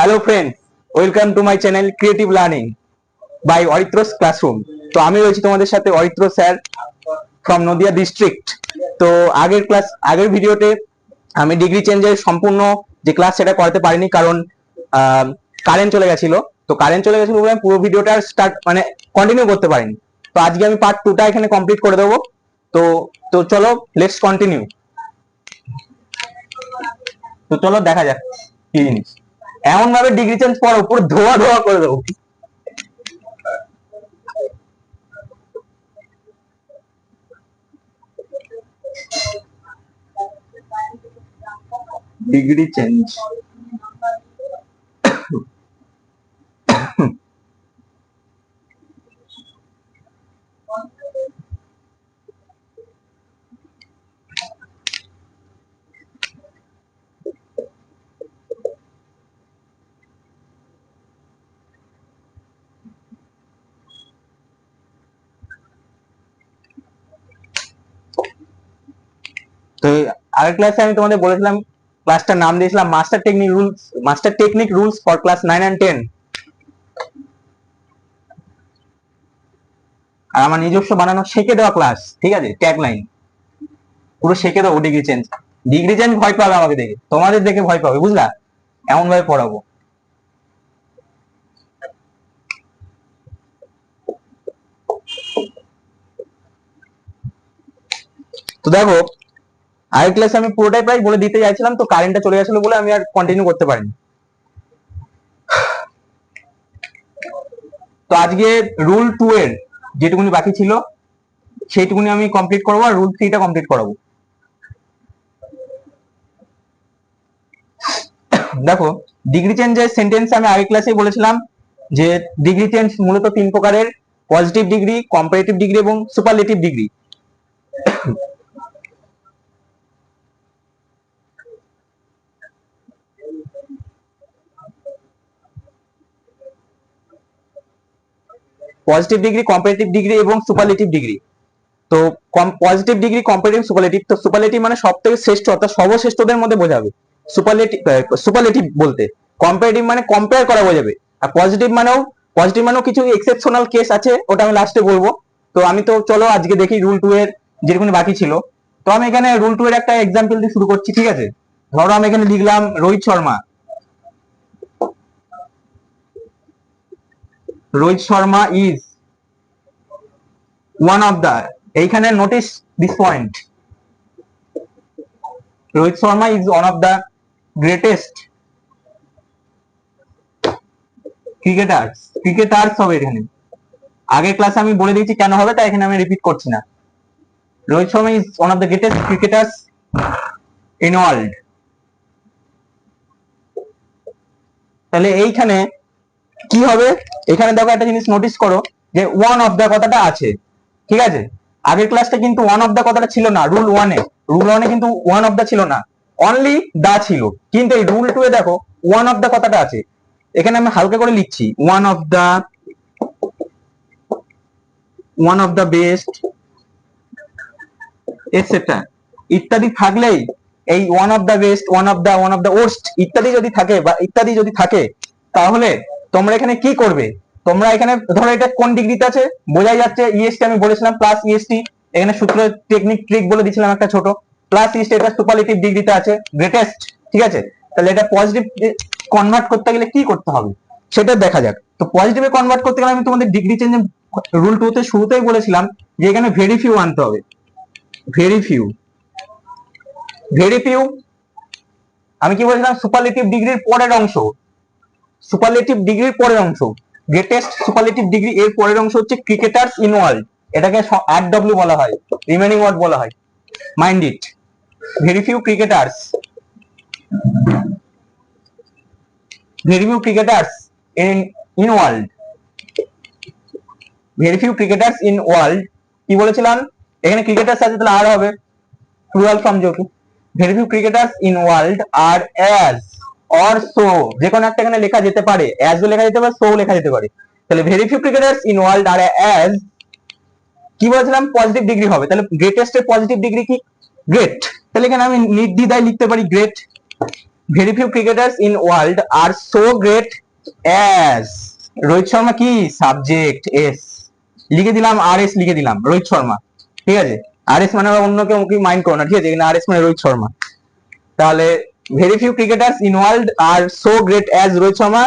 Hello friends, welcome to my channel creative learning by Aritra's classroom. তো আমি রয়েছি তোমাদের সাথে Aritra sir from Nadia district. তো আগের ভিডিওতে আমি ডিগ্রি চেঞ্জের সম্পূর্ণ যে ক্লাস সেটা করাতে পারিনি, কারণ কারেন্ট চলে গেছিল। তো কারেন্ট চলে গেছিল বলে পুরো ভিডিওটা কন্টিনিউ করতে পারিনি। তো আজকে আমি পার্ট 2টা এখানে কমপ্লিট করে দেবো। তো তো চলো লেটস কন্টিনিউ। তো চলো দেখা যাক কি জিনিস। এমন ভাবে ডিগ্রি চেঞ্জ করো পুরো ধোয়া ধোয়া করে দেবো। ডিগ্রি চেঞ্জ তো আগের ক্লাসে আমি তোমাদের বলেছিলাম, ক্লাসটার নাম দিয়েছিলাম master technique rules for class 9 and 10। আর আমার নিজস্ব বানানো শিখে দেওয়া ক্লাস, ঠিক আছে, ট্যাগলাইন পুরো শিখে দেবো। ডিগ্রি চেঞ্জ ভয় পাবে আমাকে দেখে, তোমাদের দেখে ভয় পাবে, বুঝলা? এমন ভাবে পড়াবো। তো দেখো, আগের ক্লাসে আমি পুরোটাই প্রায় বলে দিতে চাইছিলাম, তো কারেন্টটা চলে গেছিল বলে আমি আর কন্টিনিউ করতে পারিনি। তো আজকে রুল 2 এর যেটুকুনি বাকি ছিল সেইটুকুনি আমি কমপ্লিট করবো, আর রুল 3টা কমপ্লিট করাবো। দেখো, ডিগ্রি চেঞ্জের সেন্টেন্স আমি আগের ক্লাসেই বলেছিলাম যে ডিগ্রি চেঞ্জ মূলত 3 প্রকারের: পজিটিভ ডিগ্রি, কম্পারেটিভ ডিগ্রি এবং superlative degree. Positive degree, comparative degree এবং সুপারলেটিভ ডিগ্রি। তো পজিটিভ ডিগ্রি, কম্পারেটিভ, সুপারলেটিভ। তো সুপারলেটিভ মানে সব থেকে শ্রেষ্ঠ, অর্থাৎ সর্বশ্রেষ্ঠদের মধ্যে বোঝাবে। সুপারলেটিভ বলতে কম্পারেটিভ মানে কম্পেয়ার করা বোঝাবে। আর পজিটিভ মানেও কিছু এক্সেপশনাল কেস আছে, ওটা আমি লাস্টে বলবো। তো আমি তো চলো আজকে দেখি রুল 2 এর যেরকম বাকি ছিল। তো আমি এখানে রুল 2 এর একটা এক্সাম্পল দিয়ে শুরু করছি, ঠিক আছে? ধরো আমি এখানে লিখলাম Rohit Sharma is one of the, এইখানে notice this point, Rohit Sharma is one of the greatest cricketers হবে এখানে। আগের ক্লাসে আমি বলে দিয়েছি কেন হবে, তাই এখানে আমি রিপিট করছি না। Rohit Sharma is one of the greatest cricketers in world. তাহলে এইখানে কি হবে? এখানে দেখো একটা জিনিস নোটিস করো যে ওয়ান অফ দ্য কথাটা আছে, ঠিক আছে? আগের ক্লাসটা কিন্তু ওয়ান অফ দ্য কথাটা ছিল না। রুল ওয়ানে কিন্তু ওয়ান অফ দ্য ছিল না, অনলি দা ছিল। কিন্তু এই রুল 2 এ দেখো ওয়ান অফ দ্য কথাটা আছে। এখানে আমি হালকা করে লিখছি one of the best etcetera ইত্যাদি থাকলেই এই one of the best, one of the worst ইত্যাদি যদি থাকে তাহলে তোমরা এখানে কি করবে? তোমরা এখানে ধরো এটা কোন ডিগ্রিতে আছে বোঝাই যাচ্ছে। ইএসটি আমি বলেছিলাম প্লাস ইএসটি, এখানে সূত্র টেকনিক ট্রিক বলে দিয়েছিলাম একটা ছোট। প্লাস ইএসটি এটা সুপারলেটিভ ডিগ্রিতে আছে, গ্রেটেস্ট, ঠিক আছে? তাহলে এটা পজিটিভ কনভার্ট করতে গেলে কি করতে হবে সেটা দেখা যাক। তো পজিটিভে কনভার্ট করতে গেলে আমি তোমাদের ডিগ্রি চেঞ্জ রুল 2 তে শুরুতেই বলেছিলাম যে এখানে ভেরি ফিউ আনতে হবে। ভেরি ফিউ আমি কি বলেছিলাম? সুপারলেটিভ ডিগ্রির পরের অংশ গ্রেটেস্ট সুপারলেটিভ ডিগ্রি এর পরের অংশ হচ্ছে ক্রিকেটার্স ইন ওয়ার্ল্ড। এটাকে আরডব্লিউ বলা হয়, রিমেনিং ওয়ার্ড বলা হয়। Mind it, very few cricketers in world. Very few cricketers in world কি বলেছিলাম? এখানে ক্রিকেটার্স আছে, তাহলে আর হবে প্লুরাল ফর্ম যেহেতু। Very few cricketers in world are as or so, যে কোনো একটা এখানে লেখা যেতে পারে, অ্যাজ ও লেখা যেতে পারে, সো লেখা যেতে পারে। তাহলে very few cricketers in world are as কি বলেছিলাম? পজিটিভ ডিগ্রি হবে। তাহলে গ্রেটেস্ট এর পজিটিভ ডিগ্রি কি? গ্রেট। তাহলে এখানে আমি নির্দ্বিধায় লিখতে পারি great. Very few cricketers in world are so great as, Rohit Sharma কি সাবজেক্ট এস, লিখে দিলাম আর এস, লিখে দিলাম রোহিত শর্মা, ঠিক আছে। আর এস মানে অন্য কেউ কি মাইন্ড করো না, ঠিক আছে, এখানে আর এস মানে রোহিত শর্মা। তাহলে very few cricketers in world are so great as Rohit Sharma,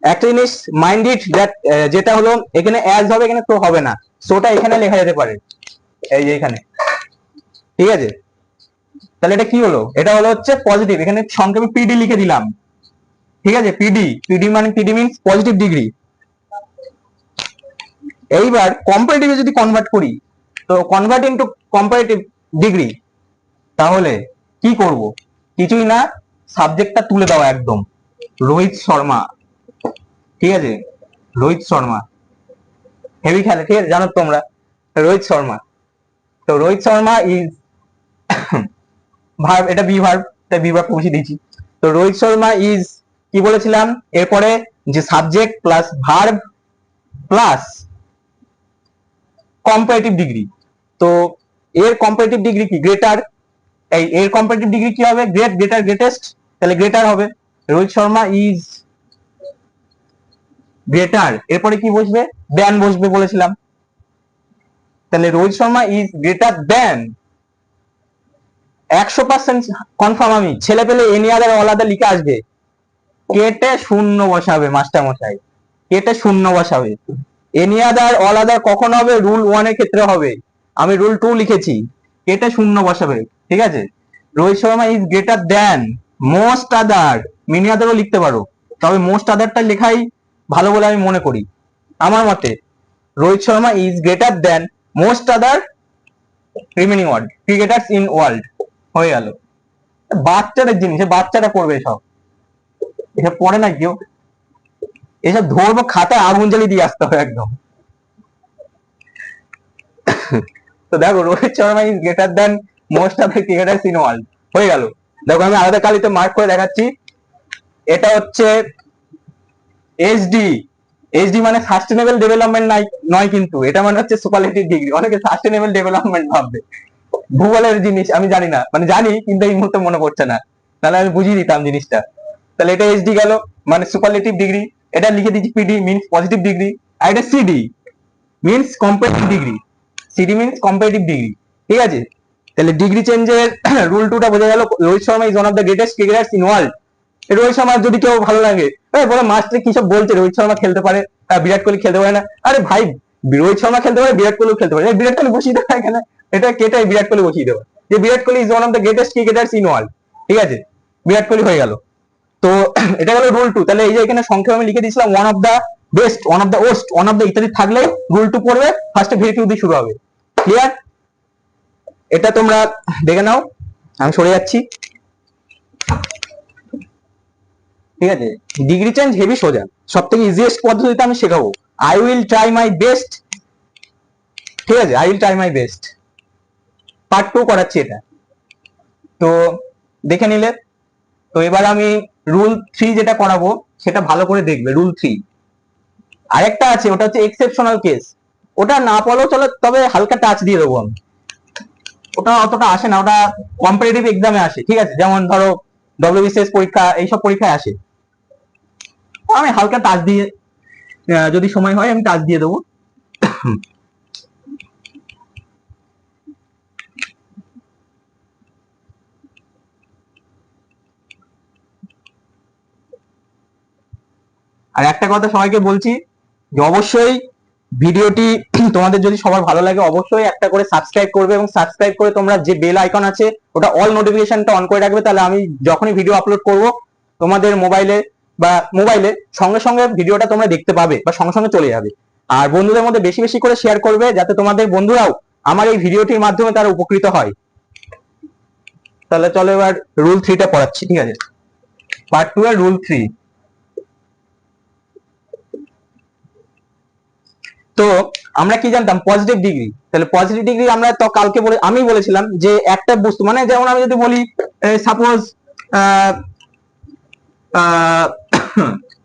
একটা জিনিস মাইন্ড ইট দ্যাট, যেটা হলো এখানে অ্যাজ হবে, এখানে তো হবে না, সোটা এখানে লেখা যেতে পারে, এই যে এখানে, ঠিক আছে। তাহলে এটা কি হলো, এটা হলো হচ্ছে পজিটিভ, এখানে সংক্ষেপে পিডি লিখে দিলাম, ঠিক আছে। পিডি, পিডি মানে পিডি মিন্স পজিটিভ ডিগ্রি। এইবার কম্পারেটিভে যদি কনভার্ট করি, তো কনভার্ট ইনটু কম্পারেটিভ ডিগ্রি, তাহলে কি করব, কিছুই না, সাবজেক্টটা তুলে দাও একদম, রোহিত শর্মা, ঠিক আছে, রোহিত শর্মা হেভি খেলে, ঠিক আছে, জানো তোমরা রোহিত শর্মা। তো রোহিত শর্মা ইজ ভার্ব, এটা বি ভার্ব, তাই বি ভার্ব বসিয়ে দিয়েছি। তো রোহিত শর্মা ইজ কি বলেছিলাম, এরপরে যে subject plus verb plus comparative degree, তো এর কম্পারেটিভ ডিগ্রি কি গ্রেটার, এই এর কম্পারেটিভ ডিগ্রি কি হবে, গ্রেট, গ্রেটার, গ্রেটেস্ট, তাহলে গ্রেটার হবে, রোহিত শর্মা ইজ গ্রেটার, এরপরে কি বসবে, দ্যান বসবে বলেছিলাম, তাহলে Rohit Sharma is greater than, 100% confirm আমি, ছেলে পেলে এনি আদার অল আদার লিখে আসবে, কেটে শূন্য বসাবে মাস্টার মশাই, কেটে শূন্য বসাবে। এনি আদার অল আদার কখন হবে, রুল 1 এর ক্ষেত্রে হবে, আমি রুল 2 লিখেছি, কেটে শূন্য বসাবে, ঠিক আছে। Rohit Sharma is greater than most other, many আদারও লিখতে পারো, তবে মোস্ট আদারটা লেখাই ভালো বলে আমি মনে করি আমার মতে। Rohit Sharma is greater than most other remaining world cricketers in world, হয়ে গেল। বাচ্চাদের জিনিস, বাচ্চারা করবে সব, এসব পড়ে না কেউ, এসব ধরবো খাতায় আগুন জ্বালিয়ে দিয়ে আসতে হবে একদম। তো দেখো Rohit Sharma is greater than most of the cricketers in world, হয়ে গেল। দেখো আমি আলাদা কালিতে মার্ক করে দেখাচ্ছি, এটা হচ্ছে এইচডি, এইচডি মানে সাস্টেনেবল ডেভেলপমেন্ট নয় কিন্তু, এটা মানে হচ্ছে সুপারলেটিভ ডিগ্রি, অনেকে সাস্টেনেবল ডেভেলপমেন্ট ভাববে, ভূগোলের জিনিস আমি জানি না, মানে জানি কিন্তু এই মুহূর্তে মনে পড়ছে না, তাহলে আমি বুঝিয়ে দিতাম জিনিসটা। তাহলে এটা এইচডি গেল, মানে সুপারলেটিভ ডিগ্রি, এটা লিখে দিচ্ছি পিডি মিন্স পজিটিভ ডিগ্রি, আর এটা CD means comparative degree, CD means comparative degree, ঠিক আছে। তাহলে ডিগ্রি চেঞ্জের রুল 2টা বোঝা গেল, Rohit Sharma is one of the greatest cricketers in world. Rohit Sharma যদি কেউ ভালো লাগে, বলে মাস্টার কি সব বলছে, রোহিত শর্মা খেলতে পারে, বিরাট কোহলি খেলতে পারে না, আরে ভাই রোহিত শর্মা খেলতে পারে, বিরাট কোহলিও খেলতে পারে, বিরাট কোহলি বসিয়ে দেবে এখানে, এটা কেটে বিরাট কোহলি বসিয়ে দেবে, যে Virat Kohli is one of the greatest cricketers in world, ঠিক আছে, বিরাট কোহলি হয়ে গেল। তো এটা গেল রুল 2, তাহলে এই যে এখানে সংক্ষেপে আমি লিখে দিয়েছিলাম one of the best, one of the worst, one of the ইত্যাদি থাকলে রুল 2 পড়বে, ফার্স্টে ভেরি ফিউ দিয়ে শুরু হবে, ক্লিয়ার। এটা তোমরা দেখে নাও, আমি সরে যাচ্ছি, ঠিক আছে। ডিগ্রি চেঞ্জ হেভি সোজা, সব থেকে ইজিয়েস্ট পদ্ধতিতে আমি শেখাবো, I will try my best, ঠিক আছে, I will try my best, part 2 করাচ্ছি এটা, তো দেখে নিলে। তো এবার আমি রুল 3 যেটা করাবো সেটা ভালো করে দেখবে, রুল 3 আরেকটা আছে, ওটা হচ্ছে এক্সেপশনাল কেস, ওটা না পড়লেও চলে, তবে হালকা টাচ দিয়ে দেবো আমি, ওটা অতটা আসে না, ওটা কম্পারেটিভ এক্সামে আসে, ঠিক আছে, যেমন ধরো ডব্লিউবিসিএস পরীক্ষা, এইসব পরীক্ষায় আসে, আমি হালকা টাচ দিয়ে, যদি সময় হয় আমি টাচ দিয়ে দেবো। আর একটা কথা সবাইকে বলছি, যে অবশ্যই ভিডিওটি তোমাদের যদি সবার ভালো লাগে, অবশ্যই একটা করে সাবস্ক্রাইব করবে, এবং সাবস্ক্রাইব করে তোমরা যে বেল আইকন আছে ওটা অল নোটিফিকেশনটা অন করে রাখবে, তাহলে আমি যখনই ভিডিও আপলোড করব তোমাদের মোবাইলে সঙ্গে সঙ্গে ভিডিওটা তোমরা দেখতে পাবে, বা সঙ্গে সঙ্গে চলে যাবে। আর বন্ধুদের মধ্যে বেশি বেশি করে শেয়ার করবে, যাতে তোমাদের বন্ধুরাও আমার এই ভিডিওটির মাধ্যমে তারা উপকৃত হয়। তাহলে চলো এবার রুল 3টা পড়াচ্ছি, ঠিক আছে, পার্ট 2 এর রুল 3। তো আমরা কি জানতাম, পজিটিভ ডিগ্রি, তাহলে পজিটিভ ডিগ্রি আমরা তো কালকে আমি বলেছিলাম যে একটা বস্তু, মানে যেমন আমি যদি বলি suppose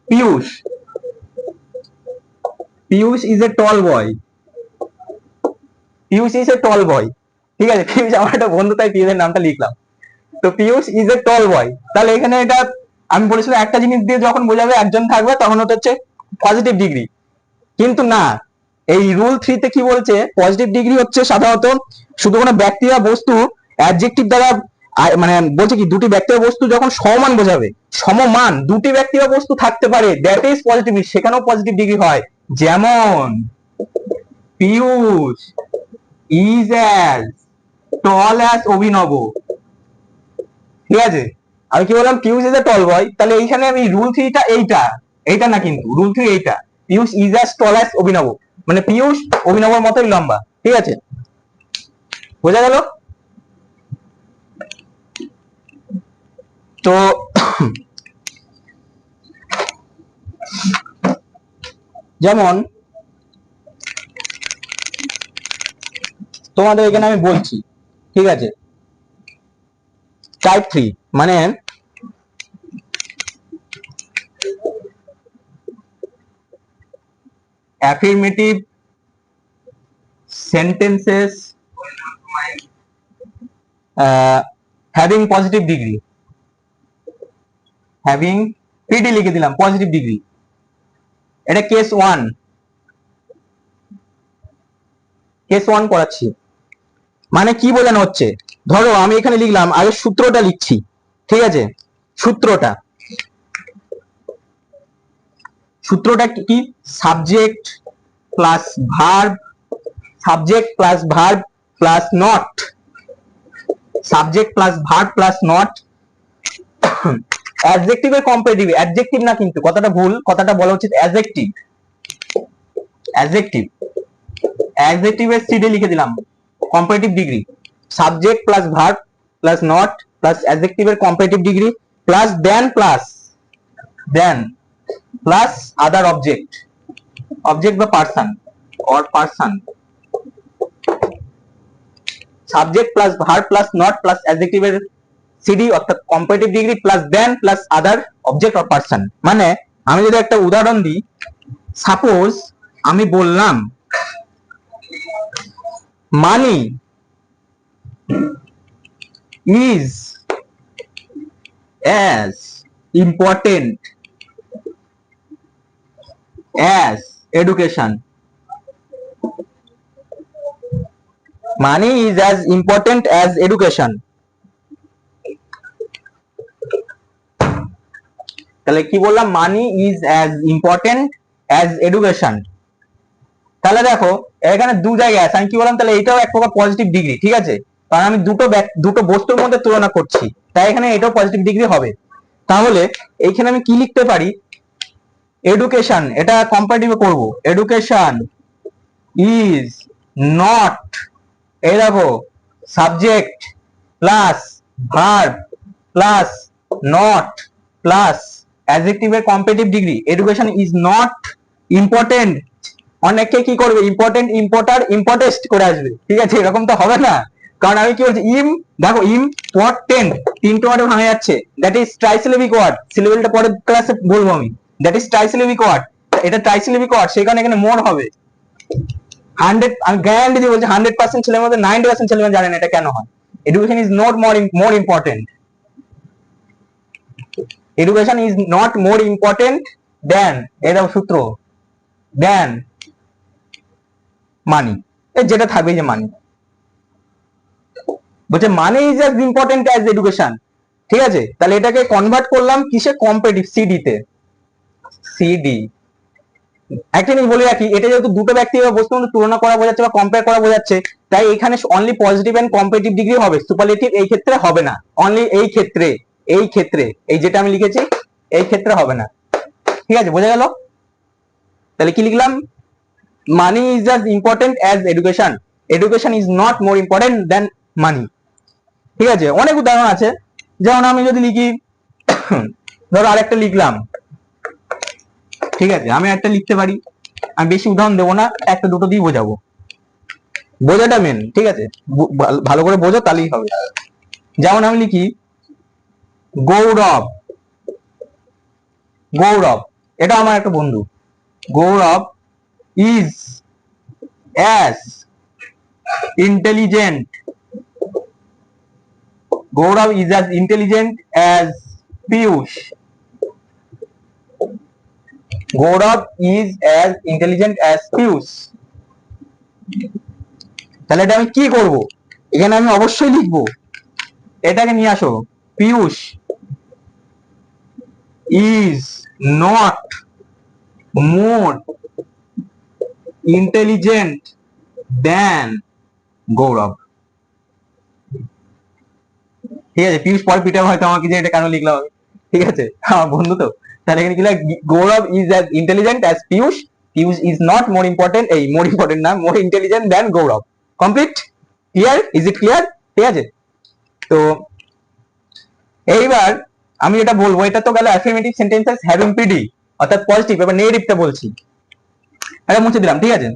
Piyush, Piyush is a tall boy, Piyush is a tall boy, ঠিক আছে, পিয়ুষ আমার একটা বন্ধু, তাই পিয়ুষের নামটা লিখলাম। তো পিয়ুষ ইজ এ টল বয়, তাহলে এখানে এটা আমি বলেছিলাম একটা জিনিস দিয়ে যখন বোঝাবে একজন থাকবে তখন ওটা হচ্ছে পজিটিভ ডিগ্রি, কিন্তু না, এই রুল 3 তে কি বলছে, পজিটিভ ডিগ্রি হচ্ছে সাধারণত শুধু কোনো ব্যক্তি বা বস্তু অ্যাডজেক্টিভ দ্বারা মানে বলছে কি দুটি ব্যক্তি বা বস্তু যখন সমান বোঝাবে, সমমান দুটি ব্যক্তি বা বস্তু থাকতে পারে, দ্যাট ইজ পজিটিভ, সেখানেও পজিটিভ ডিগ্রি হয়। যেমন Piyush is as tall as অভিনব, ঠিক আছে, আমি কি বললাম, পিয়ুষ ইজ এ টল বয়, তাহলে এইখানে আমি রুল 3টা এইটা না, কিন্তু রুল 3 এইটা, Piyush is as tall as অভিনব, মানে পিয়ুষ অভিনবর মতোই লম্বা, ঠিক আছে, বোঝা গেল? তো যেমন তোমাদের এখানে আমি বলছি, ঠিক আছে, টাইপ 3 মানে affirmative sentences having positive degree, having PD লিখে দিলাম পজিটিভ ডিগ্রি, এটা কেস 1, কেস 1 করাচ্ছি। মানে কি বোঝানো হচ্ছে, ধরো আমি এখানে লিখলাম, আগে সূত্রটা লিখছি, ঠিক আছে, সূত্রটা কি, subject plus verb, subject plus verb plus not, subject plus verb plus not, অ্যাডজেক্টিভের কম্পারেটিভ, অ্যাডজেক্টিভ না কিন্তু, কথাটা ভুল, কথাটা বলা উচিত অ্যাডজেক্টিভ, অ্যাডজেক্টিভ, অ্যাডজেক্টিভের সিডে লিখে দিলাম comparative degree, subject plus verb plus not plus অ্যাডজেক্টিভের comparative degree plus than plus other object, object বা person or person, subject plus verb plus not plus অ্যাডজেক্টিভের সিডি অর্থাৎ comparative degree plus than plus other object or person. মানে আমি যদি একটা উদাহরণ দিই, সাপোজ আমি বললাম money is as important as education, money is as important as education, তাহলে কি বললাম, money is as important as education, তাহলে দেখো এখানে দু জায়গায় আছে, আমি কি বললাম, তাহলে এটাও এক প্রকার পজিটিভ ডিগ্রি, ঠিক আছে, কারণ আমি দুটো বস্তুর মধ্যে তুলনা করছি, তাই এখানে এটাও পজিটিভ ডিগ্রি হবে। তাহলে এইখানে আমি কি লিখতে পারি, এডুকেশন, এটা কম্পারেটিভে করব, এডুকেশন ইজ নট, এই দেখো subject plus verb plus not plus অ্যাডজেক্টিভের comparative degree, education is not important, অনেকে কি করবে, ইম্পর্টেন্ট ইম্পোর্টার ইম্পর্টেস্ট করে আসবে, ঠিক আছে, এরকম তো হবে না, কারণ আমি কি বলছি, দেখো ইম্পর্টেন্ট তিনটে ওয়ার্ডে ভাঙা যাচ্ছে, দ্যাট ইজ ট্রাইসিলেবিক ওয়ার্ড, সিলেবেলটা পরের ক্লাসে বলবো আমি, দ্যাট ইজ ট্রাইসিলেবিক ওয়ার্ড, এটা ট্রাইসিলেবিক ওয়ার্ড, সেই কারণে এখানে মোর হবে 100, আমি গ্যারান্টি দিয়ে বলছি 100% ছেলের মধ্যে 90% ছেলে জানেন এটা কেন হয়, education is not more important, education is not more important than, এই দেখো সূত্র, দেন মানি, যেটা থাকবে যে মানি, বলছে মানি is as important as education, ঠিক আছে, তাহলে এটাকে কনভার্ট করলাম কিসে, কম্পারেটিভ সিডি তে, সিডি, একটা জিনিস বলে রাখি, এটা যেহেতু দুটো ব্যক্তি বা বস্তুর মধ্যে তুলনা করা বোঝাচ্ছে বা কম্পেয়ার করা বোঝাচ্ছে, তাই এখানে only positive and comparative degree হবে, সুপারলেটিভ এই ক্ষেত্রে হবে না, অনলি এই ক্ষেত্রে, এই যেটা আমি লিখেছি এই ক্ষেত্রে হবে না, ঠিক আছে, বোঝা গেল? তাহলে কি লিখলাম, money is as important as education, education is not more important than money, ঠিক আছে, অনেক উদাহরণ আছে, যেমন আমি যদি লিখি, ধরো আরেকটা লিখলাম, ঠিক আছে, আমি একটা লিখতে পারি, আমি বেশি উদাহরণ দেবো না, একটা দুটো দিয়ে বোঝাবো, বোঝাটা মেন, ঠিক আছে, ভালো করে বোঝো তাহলেই হবে। যেমন আমি লিখি গৌরব, গৌরব এটা আমার একটা বন্ধু, Gaurav is as intelligent Gaurav is as intelligent as Piyush. Gaurav is as intelligent as Piyush. তাহলে এটা আমি কি করব? এখানে আমি অবশ্যই লিখবো, এটাকে নিয়ে আসো, Piyush is not more intelligent than Gaurav. ঠিক আছে, পিয়ুষ পরে পিটা হয়তো আমাকে যে এটা কেন লিখলাম, ঠিক আছে, আমার বন্ধু তো। তাহলে এখানে কি লিখলাম, Gaurav is as intelligent as Piyush, Piyush is not more important, এই মোর ইম্পর্টেন্ট না, more intelligent than Gaurav. Complete? Clear? Is it clear? ঠিক আছে, তো এইবার আমি যেটা বলবো, এটা তো গেল অ্যাফার্মেটিভ সেন্টেন্সেস হ্যাভিং পিডি অর্থাৎ পজিটিভ, এবার নেগেটিভটা বলছি, এটা মুছে দিলাম, ঠিক আছে।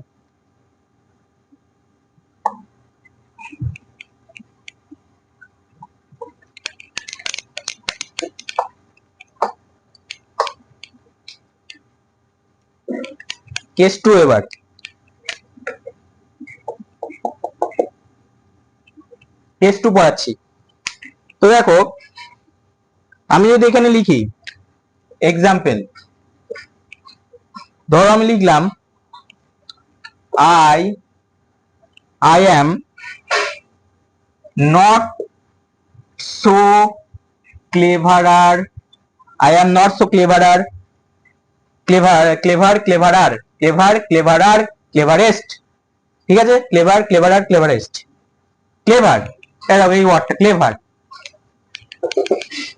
কেস 2 এবার কেস 2 পড়াচ্ছি। তো দেখো, আমি যদি এখানে লিখি এক্সাম্পল, ধরো আমি লিখলাম I am not so cleverer, I am not so cleverer, cleverest, ঠিক আছে, cleverer, cleverest, clever, এই ওয়ার্ডটা ক্লেভার,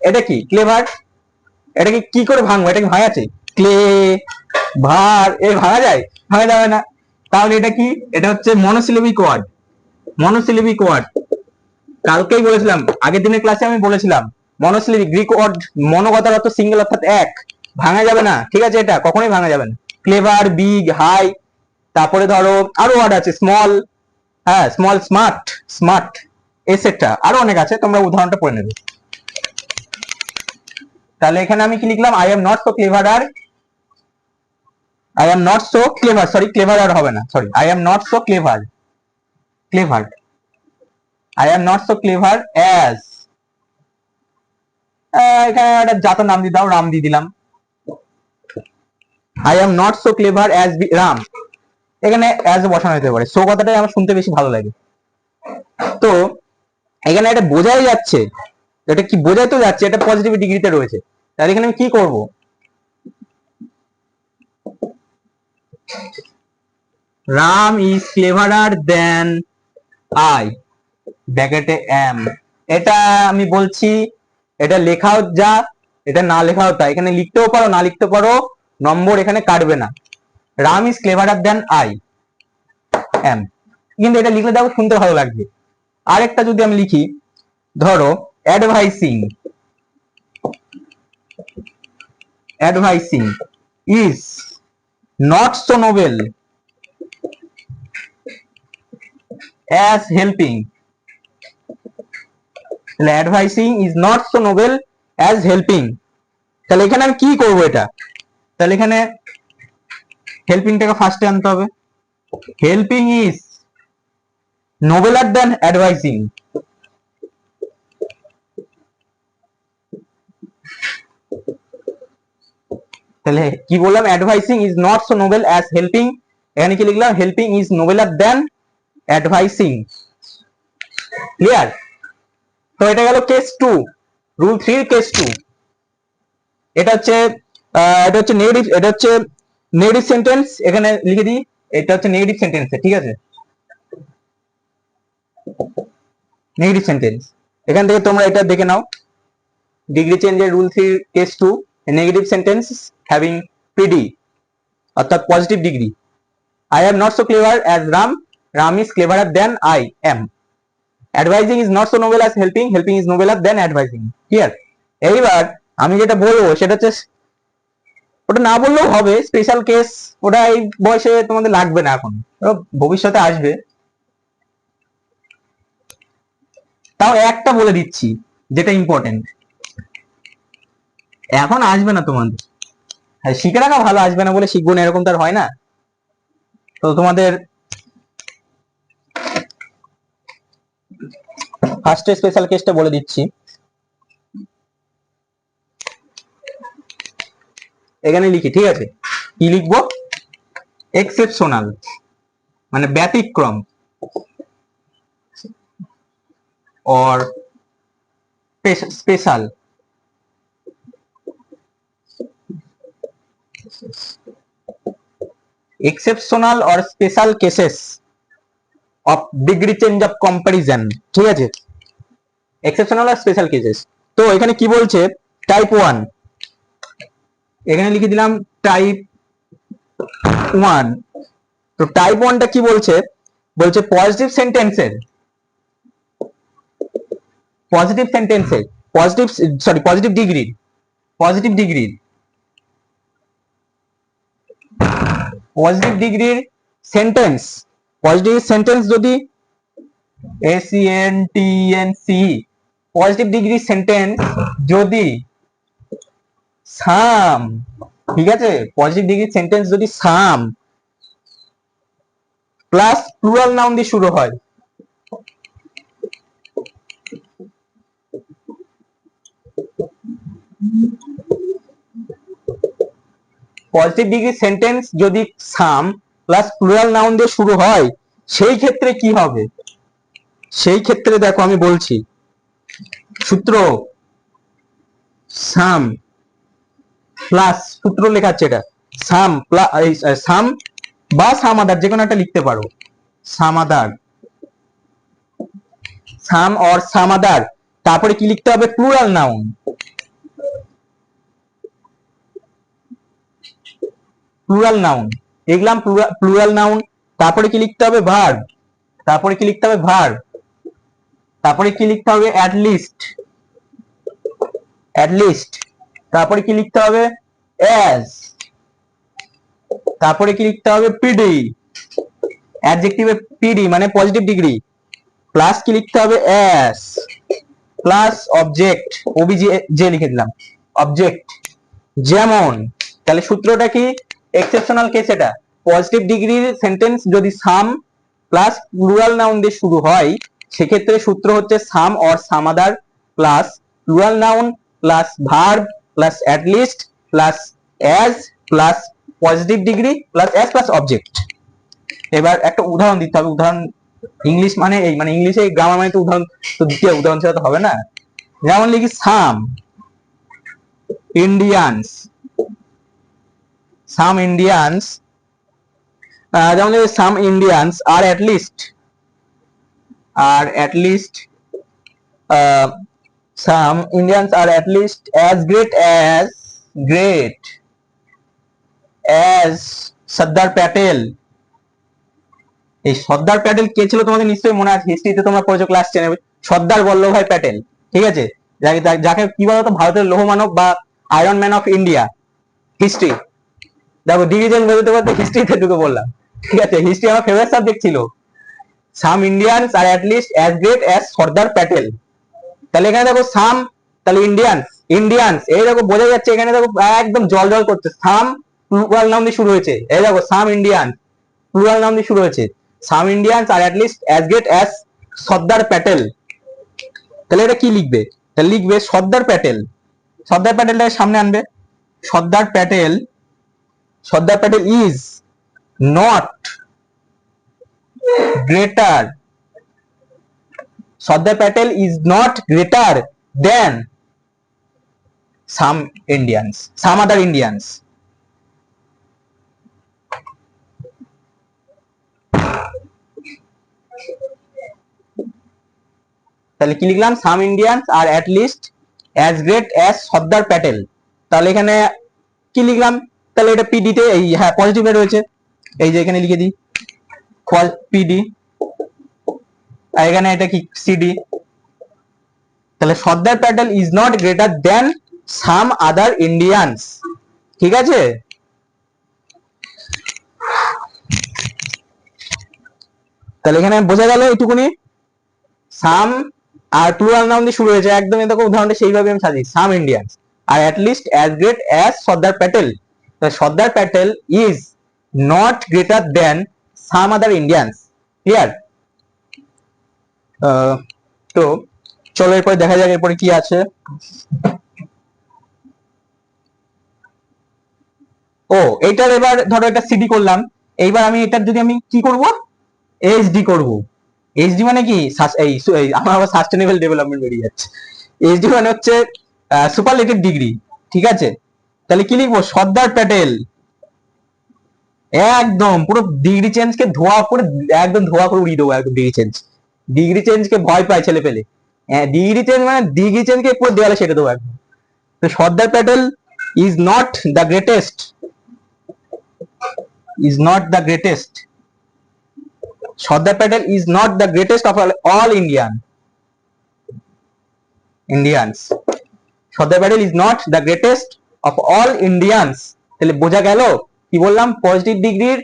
এটা কি ক্লেভার, এটাকে কি করে ভাঙবো, এটা কি ভাঙা আছে? ক্লে ভার, এ ভাঙা যায়? ভাঙা যাবে না। তাহলে এটা কি? এটা হচ্ছে মনোসিলেবিক ওয়ার্ড, মনোসিলেবিক ওয়ার্ড। কালকেই বলেছিলাম, আগের দিনের ক্লাসে আমি বলেছিলাম মনোসিলেবিক, গ্রিক ওয়ার্ড, মনো কথার অর্থ সিঙ্গেল অর্থাৎ এক, ভাঙা যাবে না, ঠিক আছে, এটা কখনোই ভাঙা যাবে না। ক্লেভার, বিগ, হাই, তারপরে ধরো আরো ওয়ার্ড আছে, স্মল, হ্যাঁ স্মল, স্মার্ট, স্মার্ট এটসেট্রা, আরো অনেক আছে, তোমরা উদাহরণটা পড়ে নেবে। তাহলে এখানে আমি কি লিখলাম, I am not so cleverer, I am not so clever, sorry clever আর হবে না, sorry, I am not so clever, clever, I am not so clever as, এখানে একটা জাতের নাম দিয়ে দাও, রাম দিয়ে দিলাম, I am not so clever as Ram, এখানে as বসানো হতে পারে, সো কথাটাই আমার শুনতে বেশি ভালো লাগে। তো এখানে এটা বোঝাই যাচ্ছে, এটা কি বোঝাই তো যাচ্ছে, এটা পজিটিভ ডিগ্রিতে রয়েছে, তাহলে এখানে আমি কি করব, Ram is cleverer than I, ব্র্যাকেটে এম, এটা আমি বলছি, এটা লেখাও যা, এটা না লেখাও তা, এখানে লিখতেও পারো না লিখতে পারো, নম্বর এখানে কাটবে না। Ram is cleverer than I am, কিন্তু এটা লিখলে দেখো শুনতে ভালো লাগবে। আরেকটা যদি আমি লিখি, ধরো advising, advising is not so noble as helping, তাহলে advising is not so noble as helping, তাহলে এখানে আমি কি করব এটা, তাহলে এখানে হেল্পিংটাকে ফার্স্টে আনতে হবে, helping is nobler than advising, তাহলে কি বললাম, advising is not so noble as helping, এখানে কি লিখলাম, helping is nobler than advising. Clear? তো এটা গেল কেস 2, রুল 3 কেস 2। এটা হচ্ছে নেগেটিভ, এটা হচ্ছে নেগেটিভ সেন্টেন্স, এখানে লিখে দিই, এটা হচ্ছে নেগেটিভ সেন্টেন্স, ঠিক আছে, নেগেটিভ সেন্টেন্স, এখান থেকে তোমরা এটা দেখে নাও, ডিগ্রি চেঞ্জের rule 3 case 2, negative sentence having PD অর্থাৎ positive degree, I am not so clever as Ram, Ram is cleverer than I am, advising is not so noble as helping, helping is nobler than advising। Clear? এইবার আমি যেটা বলবো সেটা হচ্ছে, ওটা না বললেও হবে, স্পেশাল কেস, ওটা এই বয়সে তোমাদের লাগবে না, এখন ভবিষ্যতে আসবে, তাও একটা বলে দিচ্ছি যেটা ইম্পর্টেন্ট, এখন আসবে না তোমাদের, শিখে রাখা ভালো, আসবে না বলে শিখবো না এরকম তার হয় না। তো তোমাদের ফার্স্টে স্পেশাল কেসটা বলে দিচ্ছি। এখানে লিখি, ঠিক আছে, কি লিখবো? এক্সেপশনাল মানে ব্যতিক্রম, or special exceptional or special cases of degree change of comparison, ঠিক আছে, exceptional or special cases। তো এখানে কি বলছে? টাইপ 1, এখানে লিখে দিলাম টাইপ 1। তো টাইপ 1টা কি বলছে? বলছে পজিটিভ সেন্টেন্সের পজিটিভ ডিগ্রির সেন্টেন্স, পজিটিভ সেন্টেন্স যদি পজিটিভ ডিগ্রি সেন্টেন্স যদি সাম, ঠিক আছে, পজিটিভ ডিগ্রি সেন্টেন্স যদি সাম প্লাস প্লুরাল নাউন দিয়ে শুরু হয়, পজিটিভ ডিগ্রি সেন্টেন্স যদি সাম প্লাস প্লুরাল নাউন দিয়ে শুরু হয়, সেই ক্ষেত্রে কি হবে? সেই ক্ষেত্রে দেখো আমি বলছি, সূত্র সাম প্লাস, সূত্র লেখাচ্ছে এটা, সাম প্লাস সাম বা সাম আদার, যে কোনো একটা লিখতে পারো, সাম আদার, সাম অর সাম আদার, তারপরে কি লিখতে হবে? প্লুরাল নাউন, প্লুরাল নাউন, লিখলাম প্লুরাল নাউন, তারপরে কি লিখতে হবে? ভার্ব, তারপরে কি লিখতে হবে? ভার্ব, তারপরে কি লিখতে হবে? অ্যাট লিস্ট, তারপরে কি লিখতে হবে? অ্যাজ, তারপরে কি লিখতে হবে? পিডি, অ্যাডজেক্টিভে পিডি মানে পজিটিভ ডিগ্রি, প্লাস কি লিখতে হবে? অ্যাস, প্লাস অবজেক্ট, ওবিজে যে লিখে দিলাম, অবজেক্ট, যেমন। তাহলে সূত্রটা কি? এক্সেপশনাল কেস এটা, পজিটিভ ডিগ্রির সেন্টেন্স যদি সাম প্লাস প্লুরাল নাউন দিয়ে শুরু হয়, সেক্ষেত্রে সূত্র হচ্ছে some or some other plus plural noun plus verb plus at least plus as plus positive degree plus as plus object. এবার একটা উদাহরণ দিতে হবে, উদাহরণ, ইংলিশ মানে এই, মানে ইংলিশে গ্রামার মানে তো উদাহরণ তো দিতে হবে, উদাহরণ ছাড়া তো হবে না। যেমন লিখি সাম ইন্ডিয়ানস, যেমন some Indians are at least some Indians are at least as great as Sardar Patel. এই সর্দার প্যাটেল কে ছিল তোমাদের নিশ্চয়ই মনে আছে, হিস্ট্রিতে তোমরা পড়েছো ক্লাস 10 এ, সর্দার বল্লভভাই প্যাটেল, ঠিক আছে, যাকে কি বলতো ভারতের লৌহ মানব বা iron man of India. History দেখো, ডিভিশন বলতে বলতে হিস্ট্রিতে ঢুকে বললাম, ঠিক আছে, হিস্ট্রি আমার ফেভারিট সাবজেক্ট ছিল। Some Indians are at least as great as Sardar Patel. তাহলে এখানে দেখো সাম, তাহলে ইন্ডিয়ানস এই দেখো বোঝা যাচ্ছে, এখানে দেখো একদম জল জল করছে, সাম প্লুরাল নাউন দিয়ে শুরু হয়েছে, এই দেখো সাম ইন্ডিয়ান প্লুরাল নাউন দিয়ে শুরু হয়েছে, some Indians are at least as great as Sardar Patel. তাহলে এটা কি লিখবে? তাহলে লিখবে সর্দার প্যাটেল, সর্দার প্যাটেলটাকে সামনে আনবে, Sardar Patel is not greater, Sardar Patel is not greater than some other Indians। তাহলে কি লিখলাম? Some Indians are at least as great as Sardar Patel. তাহলে এখানে কি লিখলাম? তাহলে এটা পিডি তে, এই হ্যাঁ পজিটিভে রয়েছে, এই যে এখানে লিখে দিই পিডি, আর এখানে এটা কি? সিডি। তাহলে Sardar Patel is not greater than some other Indians, ঠিক আছে। তাহলে এখানে বোঝা গেল এইটুকুনি, সাম আর প্লুরাল নাউন দিয়ে শুরু হয়েছে, একদম দেখো উদাহরণটা সেইভাবে আমি সাজি, some Indians are at least as great as Sardar Patel. Sardar Patel is not greater than some other Indians, clear? তো চলো এরপরে দেখা যাক এরপরে কি আছে। ও এইটার এবার ধরো এটা সিডি করলাম, এইবার আমি এটার যদি আমি কি করব, এইচডি করব। এইচডি মানে কি, আমার আবার সাস্টেনেবল ডেভেলপমেন্ট বেরিয়ে যাচ্ছে। এইচডি মানে হচ্ছে সুপারলেটিভ ডিগ্রি, ঠিক আছে। তাহলে কি লিখবো, সর্দার প্যাটেল। একদম পুরো ডিগ্রি চেঞ্জ কে ধোয়া করে, একদম ধোয়া করে উড়িয়ে দেবো একদম ডিগ্রি চেঞ্জ। ডিগ্রি চেঞ্জ কে ভয় পায় ছেলে পেলে। হ্যাঁ, ডিগ্রি চেঞ্জ মানে ডিগ্রি চেঞ্জ কে পুরো দেওয়ালে সেটে দেবো একদম। তো Sardar Patel is not the greatest, is not the greatest. Sardar Patel is not the greatest of all Indians. Sardar Patel is not the greatest of all Indians. তাহলে বোঝা গেল কি বললাম, পজিটিভ ডিগ্রির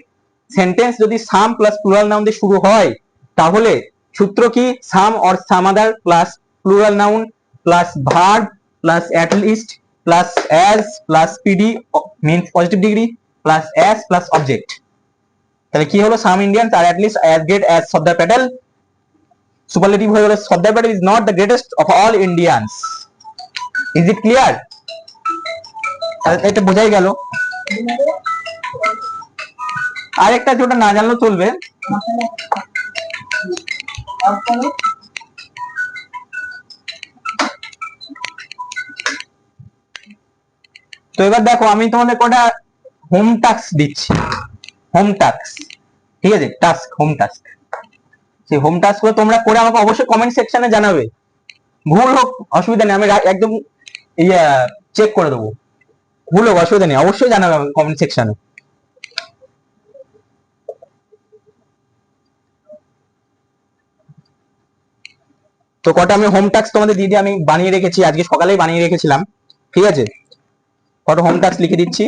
সেন্টেন্স যদি সাম প্লাস প্লুরাল নাউন দিয়ে শুরু হয় তাহলে সূত্র কি, some or some other plus plural noun plus verb plus at least plus as plus PD means positive degree plus as plus object. তাহলে কি হলো, some Indians are at least as great as Sardar Patel. Superlative হয়ে গেল Sardar Patel is not the greatest of all Indians. Is it clear? এটা বোঝাই গেল। আরেকটা যেটা না জানলেও চলবে, তো এবার দেখো আমি তোমাদের কটা হোম টাস্ক দিচ্ছি, হোম টাস্ক, ঠিক আছে, টাস্ক, হোম টাস্ক। সেই হোম টাস্ক গুলো তোমরা করে আমাকে অবশ্যই কমেন্ট সেকশনে জানাবে। ভুল হোক অসুবিধা নেই, আমি একদম চেক করে দেবো। ভুল হোক অসুবিধা নেই, অবশ্যই জানাবে আমাকে কমেন্ট সেকশনে। তো কটা আমি হোম টাস্ক তোমাদের দিয়ে দিয়ে আমি বানিয়ে রেখেছি, আজকে সকালেই বানিয়ে রেখেছিলাম, ঠিক আছে। কটা হোম টাস্ক লিখে দিচ্ছি।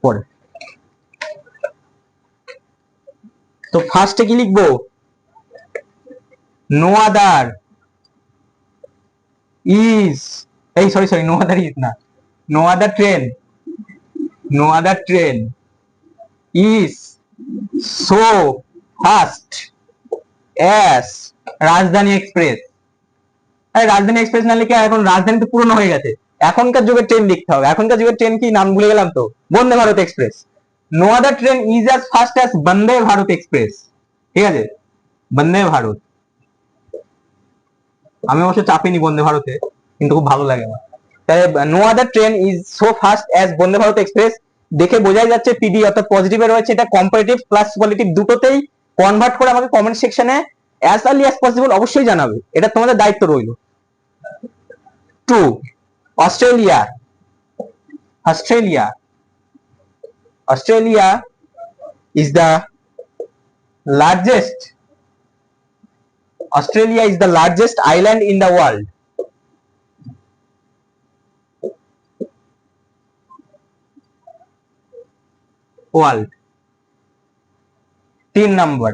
পরে তো ফার্স্টে কি লিখবো, নো আদার ইজ, এই সরি নো আদার ইজ না, no other train, no other train is so fast as Rajdhani express. আরে রাজধানী এক্সপ্রেস না লিখে এখন রাজধানী তো পুরনো হয়ে গেছে, এখনকার যুগের ট্রেন লিখতে হবে। এখনকার যুগের ট্রেন কি নাম ভুলে গেলাম তো, Vande Bharat Express. No other train is as fast as Vande Bharat Express, ঠিক আছে, বন্দে ভারত। আমি অবশ্য চাপিনি বন্দে ভারতে, কিন্তু খুব ভালো লাগে আমার। তাই no other train is so fast as Vande Bharat express দেখে বোঝাই যাচ্ছে পিডি অর্থাৎ পজিটিভে রয়েছে, এটা কম্পারেটিভ প্লাস সুপারলেটিভ দুটোতেই কনভার্ট করে আমাকে কমেন্ট সেকশনে অ্যাজ আর্লি অ্যাজ পসিবল অবশ্যই জানাবে, এটা তোমাদের দায়িত্ব রইল। 2 Australia, Australia, Australia is the largest, Australia is the largest island in the world. World. 3 number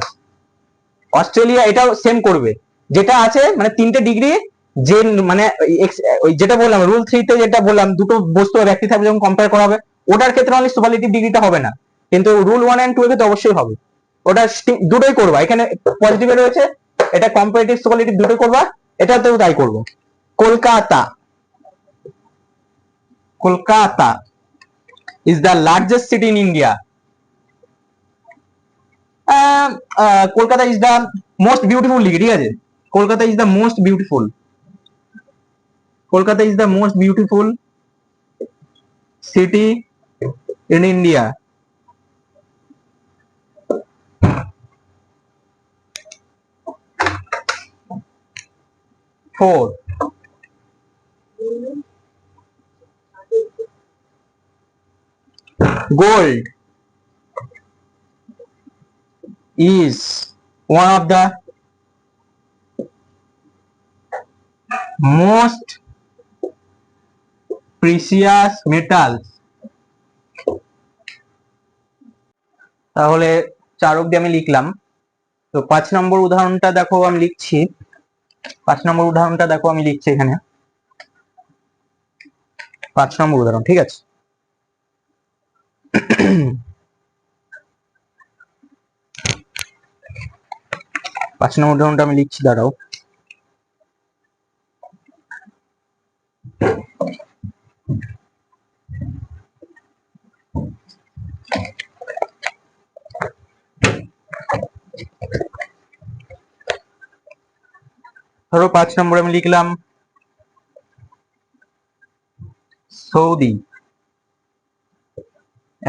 Australia, এটাও সেম করবে যেটা আছে, মানে 3টে ডিগ্রি, যে মানে ওই যেটা বললাম রুল 3 তে যেটা বললাম, দুটো বস্তু ব্যক্তি থাকবে যখন কম্পেয়ার করা হবে, ওটার ক্ষেত্রে অনলি সুপারলেটিভ ডিগ্রিটা হবে না, কিন্তু রুল 1 and 2 এ তো অবশ্যই হবে। ওটা দুটোই করবা, এখানে পজিটিভে রয়েছে, এটা কম্পারেটিভ সুপারলেটিভ দুটোই করবা, এটাতেও তাই করব। Kolkata, Kolkata is the largest city in India. Kolkata is the most beautiful লিখি, ঠিক আছে, Kolkata is the most beautiful, Kolkata is the most beautiful city in India. Four gold is one of the most precious metals. তাহলে 4 অব্দি আমি লিখলাম। তো 5 নম্বর উদাহরণটা দেখো আমি লিখছি, 5 নম্বর উদাহরণটা দেখো, আমি লিখছি এখানে 5 নম্বর উদাহরণ, ঠিক আছে? 5 নম্বর উদাহরণটা আমি লিখছি, দাঁড়াও। ধরো 5 নম্বরে আমি লিখলাম Saudi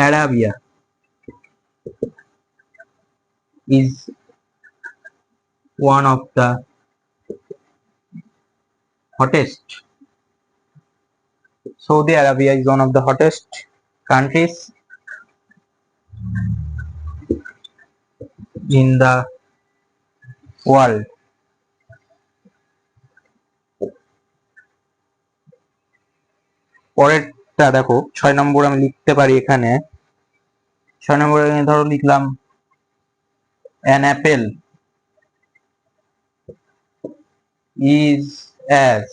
Arabia is one of the hottest Saudi Arabia is one of the hottest countries in the world. পরেরটা দেখো 6 নম্বর আমি লিখতে পারি এখানে। 6 নম্বরে ধরো লিখলাম an apple is as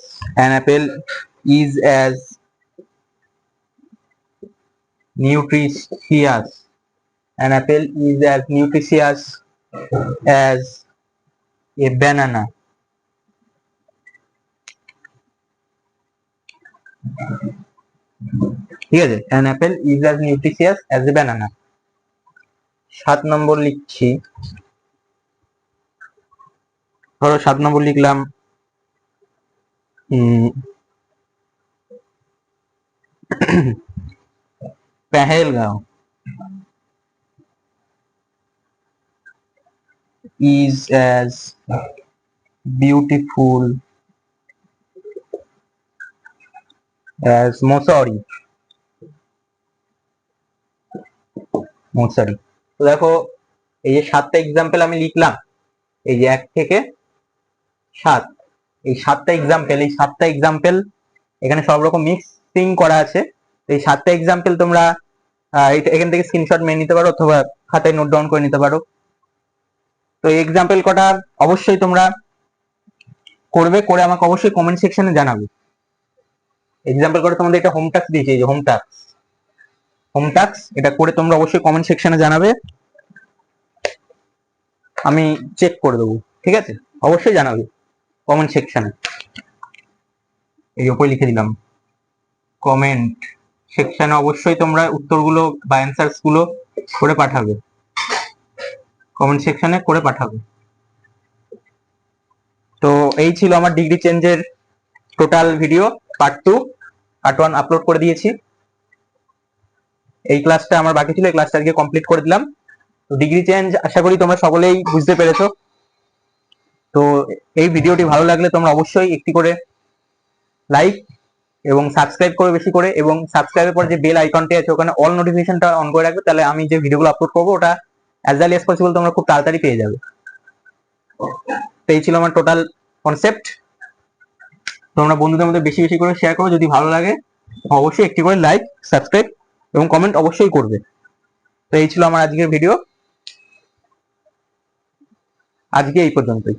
nutritious an apple is as nutritious as a banana. ঠিক আছে, an apple is as nutritious as a banana. 7 নম্বর লিখছি, ধরো 7 নম্বর লিখলাম Pahalgam is as beautiful as Mussoorie. তো দেখো এই যে 7টা এক্সাম্পল আমি লিখলাম, এই যে 1 থেকে 7, এই 7টা এক্সাম্পল এখানে সব রকম মিক্সিং করা আছে। এই 7টা এক্সাম্পল তোমরা এখান থেকে স্ক্রিনশট মেরে নিতে পারো অথবা খাতায় নোট ডাউন করে নিতে পারো। তো এই এক্সাম্পল কটা অবশ্যই তোমরা করবে, করে আমাকে অবশ্যই কমেন্ট সেকশনে জানাবে। এক্সাম্পল করে তোমাদের এটা হোম টাস্ক দিয়েছি, এই যে হোম টাস্ক এটা করে তোমরা অবশ্যই কমেন্ট সেকশনে জানাবে, আমি চেক করে দেবো, ঠিক আছে? অবশ্যই জানাবে কমেন্ট সেকশনে। এই উপরে লিখে দিলাম কমেন্ট সেকশনে অবশ্যই তোমরা উত্তরগুলো বা অ্যান্সারস গুলো করে পাঠাবে, কমেন্ট সেকশনে করে পাঠাবে। তো এই ছিল আমার ডিগ্রি চেঞ্জের total video. Part 2 part 1 upload করে দিয়েছি। এই ক্লাসটা আমার বাকি ছিল, এই ক্লাসটা আজকে কমপ্লিট করে দিলাম। তো ডিগ্রি চেঞ্জ আশা করি তোমরা সকলেই বুঝতে পেরেছো। তো এই ভিডিওটি ভালো লাগলে তোমরা অবশ্যই একটি করে লাইক এবং সাবস্ক্রাইব করবে বেশি করে, এবং সাবস্ক্রাইবের পর যে বেল আইকনটি আছে ওখানে অল নোটিফিকেশনটা অন করে রাখবে, তাহলে আমি যে ভিডিওগুলো আপলোড করবো ওটা অ্যাজ আর্লি অ্যাজ পসিবল তোমরা খুব তাড়াতাড়ি পেয়ে যাবে। তো এই ছিল আমার টোটাল কনসেপ্ট। তোমরা বন্ধুদের মধ্যে বেশি বেশি করে শেয়ার করো, যদি ভালো লাগে অবশ্যই একটি করে লাইক, সাবস্ক্রাইব এবং কমেন্ট অবশ্যই করবে। তো এই ছিল আমার আজকের ভিডিও, আজকে এই পর্যন্তই।